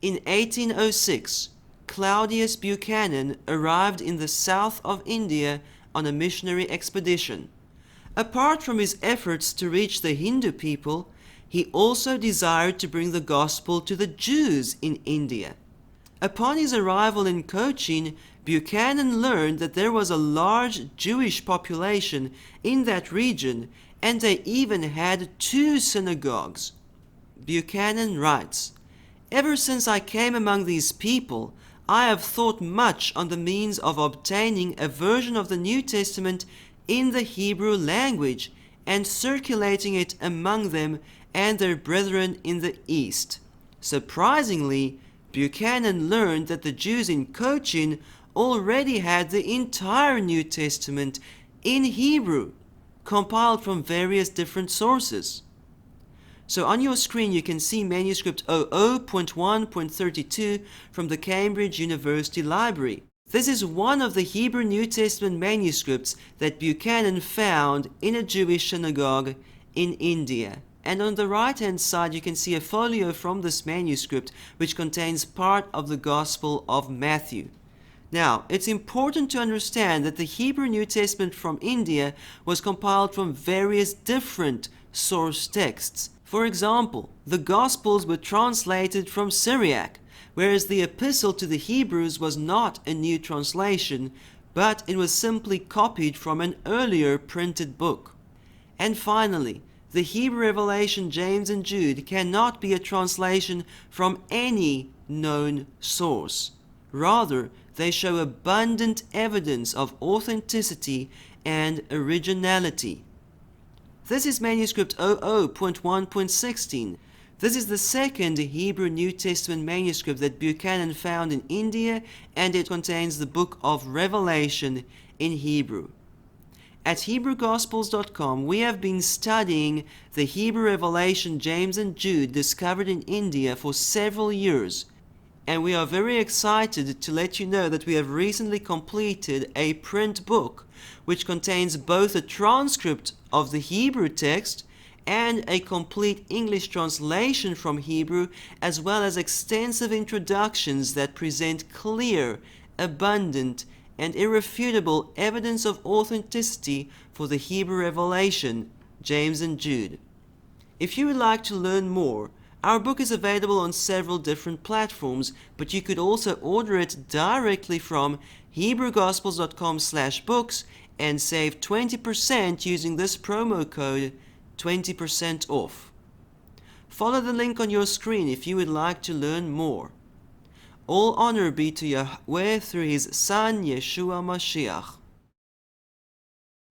In 1806, Claudius Buchanan arrived in the south of India on a missionary expedition. Apart from his efforts to reach the Hindu people, he also desired to bring the gospel to the Jews in India. Upon his arrival in Cochin, Buchanan learned that there was a large Jewish population in that region, and they even had 2 synagogues. Buchanan writes, "Ever since I came among these people, I have thought much on the means of obtaining a version of the New Testament in the Hebrew language and circulating it among them and their brethren in the East." Surprisingly, Buchanan learned that the Jews in Cochin already had the entire New Testament in Hebrew, compiled from various different sources. So on your screen you can see manuscript 00.1.32 from the Cambridge University Library. This is one of the Hebrew New Testament manuscripts that Buchanan found in a Jewish synagogue in India. And on the right hand side you can see a folio from this manuscript which contains part of the Gospel of Matthew. Now, it's important to understand that the Hebrew New Testament from India was compiled from various different source texts. For example, the Gospels were translated from Syriac, whereas the Epistle to the Hebrews was not a new translation, but it was simply copied from an earlier printed book. And finally, the Hebrew revelation James and Jude cannot be a translation from any known source. Rather, they show abundant evidence of authenticity and originality. This is manuscript 00.1.16. This is the second Hebrew New Testament manuscript that Buchanan found in India, and it contains the book of Revelation in Hebrew. At HebrewGospels.com, we have been studying the Hebrew revelation James and Jude discovered in India for several years, and we are very excited to let you know that we have recently completed a print book which contains both a transcript of the Hebrew text and a complete English translation from Hebrew, as well as extensive introductions that present clear, abundant, and irrefutable evidence of authenticity for the Hebrew revelation, James and Jude. If you would like to learn more, our book is available on several different platforms, but you could also order it directly from HebrewGospels.com/books and save 20% using this promo code 20% off. Follow the link on your screen if you would like to learn more. All honor be to Yahweh through His Son, Yeshua Mashiach.